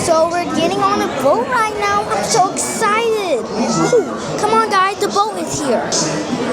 So we're getting on a boat right now. I'm so excited. Ooh, come on, guys. The boat is here.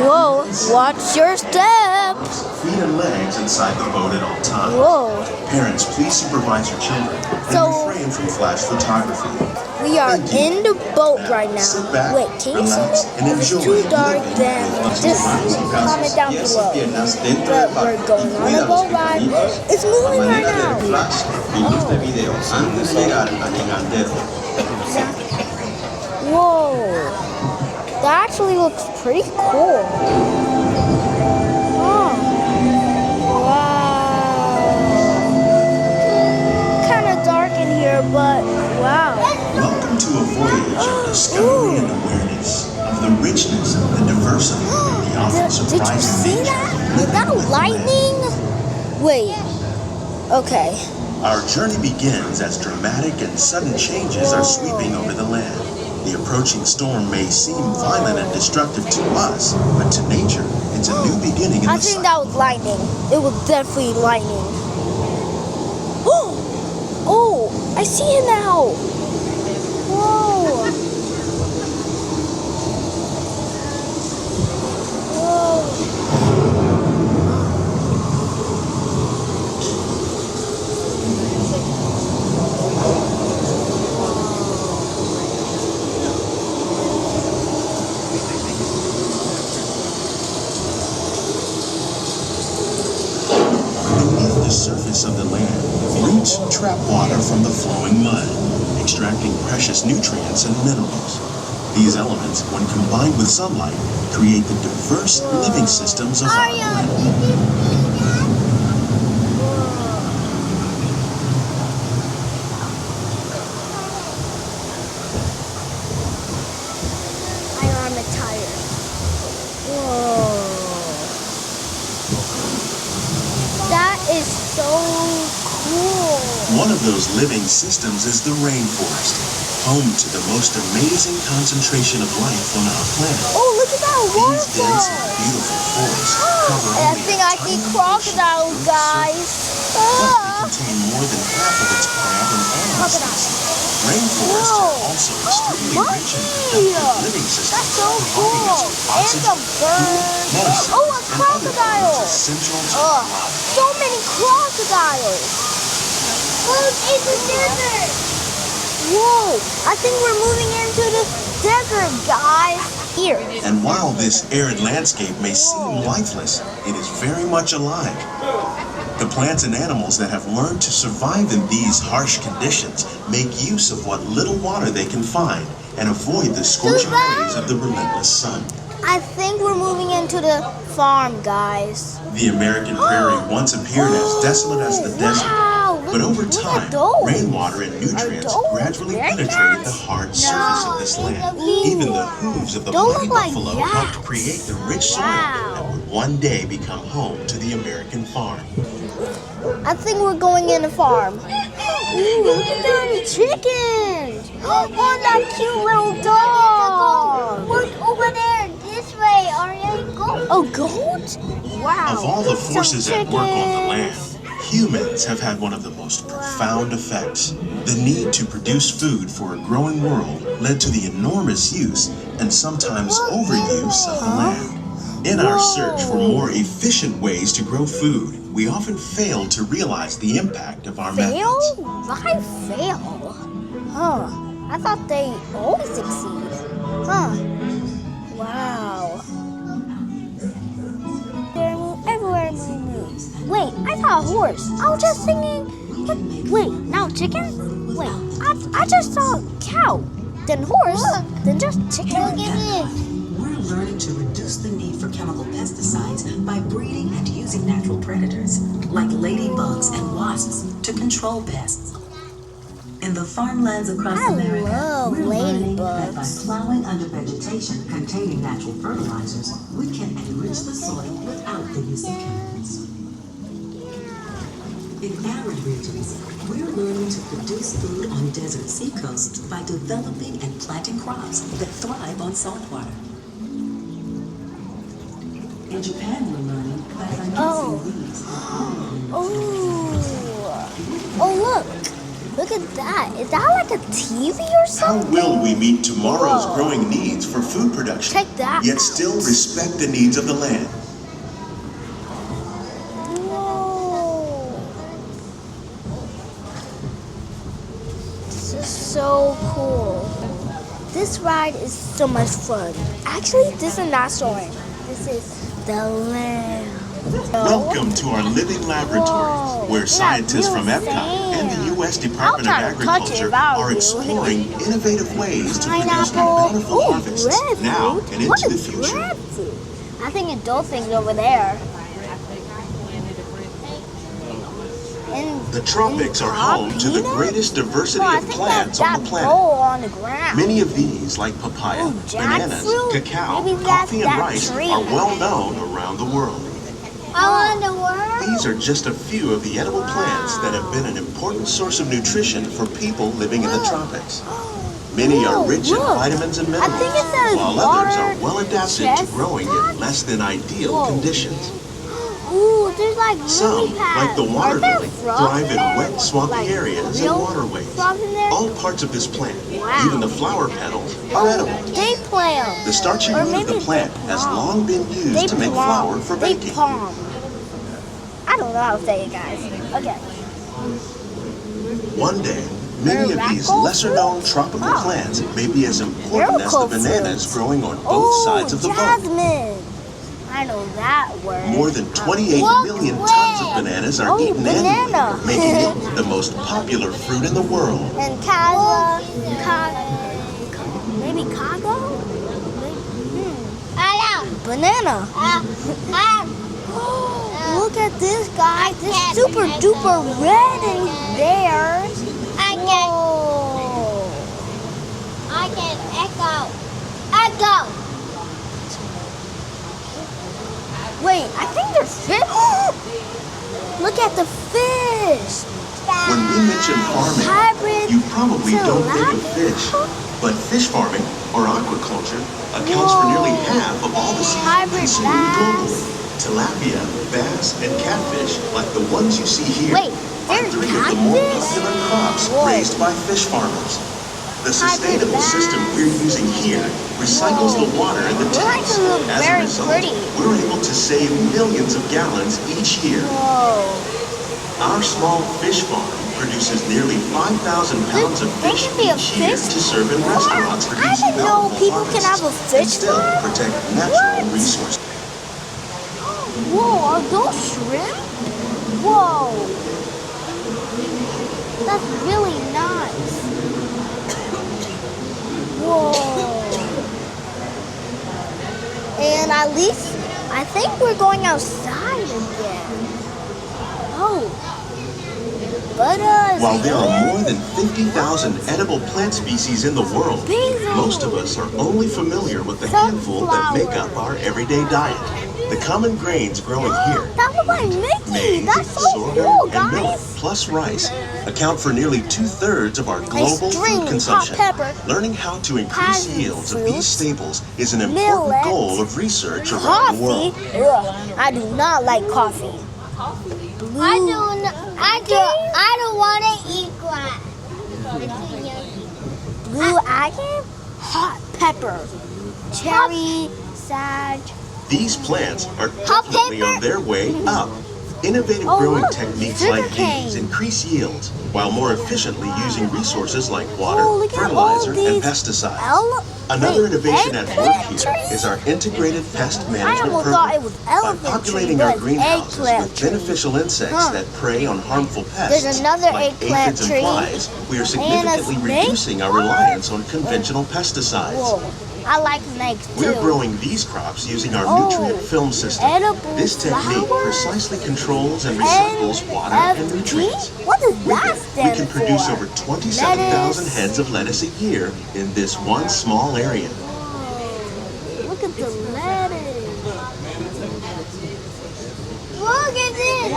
Whoa, watch your step. Feet and legs inside the boat at all times. Whoa. Parents, please supervise your children and refrain from flash photography. We are in the boat right now. Sit back, Wait, can you see me? If it's too dark, then just comment down below. But we're going on a boat ride. It's moving right now. Whoa. That actually looks pretty cool. Oh. Wow. Kind of dark in here, but wow. Welcome to a voyage of discovery and awareness of the richness and the diversity of the often surprising Did you see nature. that? Is that lightning? Wait. Okay. Our journey begins as dramatic and sudden changes are sweeping over the land. The approaching storm may seem violent and destructive to us, but to nature, it's a new beginning in I the think cycle. that was lightning. It was definitely lightning. Oh, I see it now. Whoa. Beneath the surface of the land, roots trap water from the flowing mud, extracting precious nutrients and minerals. These elements, when combined with sunlight, create the diverse living systems of our planet. I'm tired. Whoa. That is so cool. One of those living systems is the rainforest, home to the most amazing concentration of life on our planet. Oh, look at that These dense and waterfall. beautiful forests cover I only think a I tiny see portion crocodiles, of the Earth's guys. surface, but they contain more than half of its plant and animal species. Rainforests are also extremely rich in productive living systems, That's so providing us cool. with And oxygen, the bird. medicine, Oh, a and other crocodile. foods essential to our lives. So many crocodiles. Look, it's a desert. Whoa, I think we're moving into the desert, guys. Here. And while this arid landscape may seem lifeless, it is very much alive. The plants and animals that have learned to survive in these harsh conditions make use of what little water they can find and avoid the scorching rays of the relentless sun. I think we're moving into the farm, guys. The American prairie once appeared as desolate as the desert, Wow, but over look at time, those. rainwater and nutrients those gradually very penetrated nice? the hard surface of this land. Even the hooves of the Don't mighty look like buffalo that. helped create the rich soil that would one day become home to the American farm. I think we're going in the farm. Ooh, look at them chickens. Oh, that cute little dog. Look over there, this way, Aria. Go. Oh, goat? Wow. Of all the Some forces at work on the chickens. land, humans have had one of the most profound effects. The need to produce food for a growing world led to the enormous use and sometimes overuse of the land. In our search for more efficient ways to grow food, we often fail to realize the impact of our methods. Fail? Why fail? Huh. I thought they always succeed. Huh. Wow. Everywhere move. Wait, I saw a horse. I was just thinking. What? Wait, now chicken? Wait, I just saw a cow. Then horse. Then just chicken. Look at this. We're learning to reduce the need for chemical pesticides by breeding and using natural predators, like ladybugs and wasps, to control pests. In the farmlands across America, love we're learning that by ladybugs. plowing under vegetation containing natural fertilizers, we can enrich the soil without the use of chemicals. In arid regions, we're learning to produce food on desert seacoasts by developing and planting crops that thrive on saltwater. In Japan, we're learning that by mixing leaves and Oh, look. Look at that. Is that like a TV or How something? will we meet tomorrow's growing needs for food production, Check that yet out. still respect the needs of the land? Whoa. This is so cool. This ride is so much fun. Actually, this is not soaring. This is the land. Welcome to our living laboratory, Whoa. where scientists Not from real EPCOT and the sand. U.S. Department of I'll try to touch it Agriculture if I are were you. exploring innovative ways to produce Pineapple. bountiful Ooh, harvests breadfruit. now and What into the is future. breadfruit? I think it's those things over there. The tropics are home to the greatest diversity No, I of think plants that on the planet. bowl on the ground. Many of these, like papaya, Ooh, bananas, jackfruit? cacao, Maybe that's coffee, and that rice tree. are well known around the world. Around the world? These are just a few of the edible plants that have been an important source of nutrition for people living in the tropics. Many are rich in Look. vitamins and I minerals, think it says while others are water well adapted to growing in chestnut. less than ideal Whoa. conditions. Ooh, there's like Some, lily pads. like the water Are there lily, frogs thrive in there? wet, swampy Like areas and real waterways. frogs in there? All parts of this plant, Wow. even the flower petals, are edible. They plum. The starchy Or root of maybe the plant they has palm. long been used They to make plum. flour for They baking. palm. I don't know how to say it, guys. Okay. One day, many of these Miracle lesser-known fruit? tropical Oh. plants may be as important as the Miracle bananas fruit. growing on both Oh, sides of the boat. jasmine. I know that word. More than 28 What million way? tons of bananas are Oh, eaten banana. annually, making it the most popular fruit in the world. And maybe Kago? Banana. Look at this guy. This super duper red in there. Whoa. I can echo. Echo. Wait, I think they're fish. Look at the fish. When we mention farming, Hybrid you probably don't think of tilapia? fish. But fish farming, or aquaculture, accounts for nearly half of all the seafood Hybrid consumed bass. globally. Tilapia, bass, and catfish, like the ones you see here, Wait, are there's 3 of the more catfish? popular crops Whoa. raised by fish farmers. The sustainable bass. system we're using here recycles the water in the Those tanks. actually look As a very result, pretty. we're able to save millions of gallons each year. Whoa. Our small fish farm produces nearly 5,000 pounds of There fish can be a each year fish to serve in farm? restaurants I producing didn't know bountiful people can have a harvests fish and still farm? protect natural What? resources. Whoa, are those shrimp? Whoa. That's really nice. Whoa. And at least, I think we're going outside again. Oh. But, While there are more than 50,000 edible plant species in the world, Basil. most of us are only familiar with the handful that make up our everyday diet. The common grains growing here, that looks like Mickey. maize, That's so sorghum, cool, and millet, guys. plus rice, account for nearly 2/3 of our global string, food consumption. hot pepper, Learning how to increase passion yields of fruit, these staples is an important millet, goal of research around the Coffee? world. Ugh, I do not like coffee. Blue. I don't want to eat grass. Blue agate, hot pepper, cherry, sage. These plants are Hot definitely pepper? on their way up. Innovative Oh, growing look, techniques sugar like cane. these increase yields while more efficiently using resources like water, Oh, look at fertilizer, all and these pesticides. Another wait, innovation at work eggplant here trees? is our integrated pest management almost program. thought it was By elephant populating tree, our but greenhouses eggplant with tree. beneficial insects Huh. that prey on harmful pests There's another like eggplant aphids and tree. flies, we are And a significantly snake? reducing our reliance on conventional pesticides. Whoa, I like snakes too. We're growing these crops using our Oh, nutrient film system. edible This technique flowers? precisely controls and recycles water and NFT? nutrients. What does With that it, we stand can produce for? over 27,000 Lettuce. heads of lettuce a year in this one small area. Look at the lettuce. Look at this.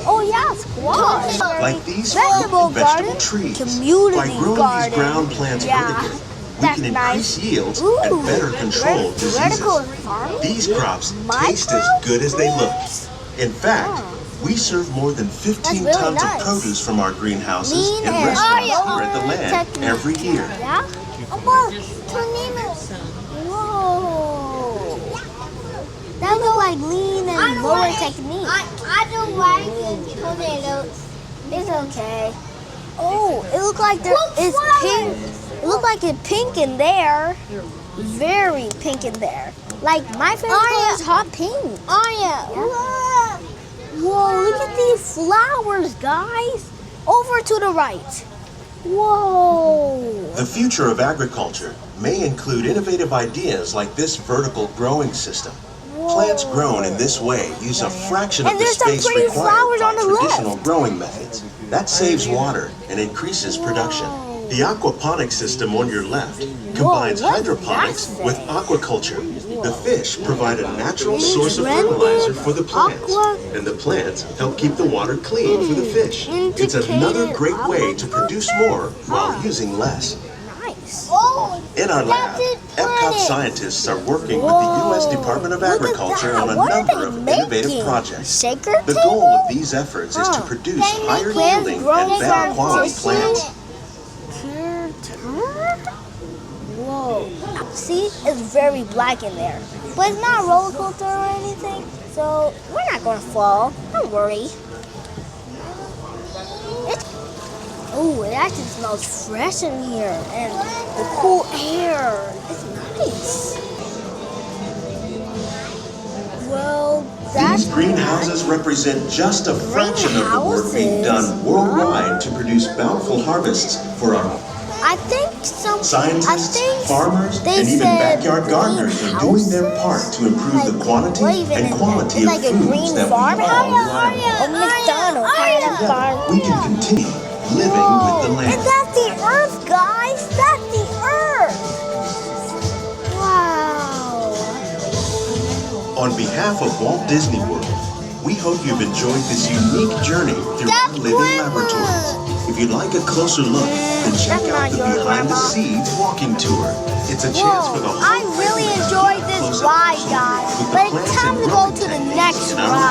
Oh yeah, squash. Like these vegetable fruit and vegetable garden, trees. community By growing garden. these ground plants Yeah, vertically, we that's can nice. increase yields Ooh, and better control diseases. vertical farming? These crops taste as Micro good as they look. In fact, We serve more than 15 really tons nice. of produce from our greenhouses Lean in and restaurants Aria here at the land technique. every year. Yeah? Look, tornadoes. Whoa. That looks like lean and lower technique. I don't like tornadoes. It's okay. Oh, it looks like there is pink. It looks like it's pink in there. Very pink in there. Like my favorite color is hot pink. Aria, look. Whoa, look at these flowers, guys. Over to the right. Whoa. The future of agriculture may include innovative ideas like this vertical growing system. Plants grown in this way use a fraction of And the there's some space pretty required flowers by on the traditional left. growing methods. That saves water and increases production. The aquaponic system on your left combines Whoa, what does hydroponics that say? with aquaculture. The fish provide a natural source of fertilizer for the plants, and the plants help keep the water clean for the fish. It's another great way to produce more while using less. Nice. Oh, In our lab, EPCOT scientists are working with the U.S. Department of Agriculture on a number of innovative projects. Shaker The table? goal of these efforts is to produce higher yielding and better quality plants. Whoa. See, it's very black in there. But it's not a roller coaster or anything, so we're not going to fall. Don't worry. Oh, it actually smells fresh in here. And the cool air. It's nice. Well, that's These greenhouses represent just a fraction of the work being done worldwide to produce bountiful harvests for our I think scientists, farmers, they and even said backyard gardeners are doing their part to improve the quantity and quality of like a foods green that we farmhouse. all rely on. A McDonald's kind of farm. We can continue living with the And land. that's the earth, guys. That's the earth. Wow. On behalf of Walt Disney World, we hope you've enjoyed this unique journey through our living laboratories. If you'd like a closer look, then check That's out not the your Behind the grandma. Scenes walking tour. It's a chance for the whole I really family to enjoyed get this closer ride, with guys. the But it's plants time and to go growing to the techniques next in our ride.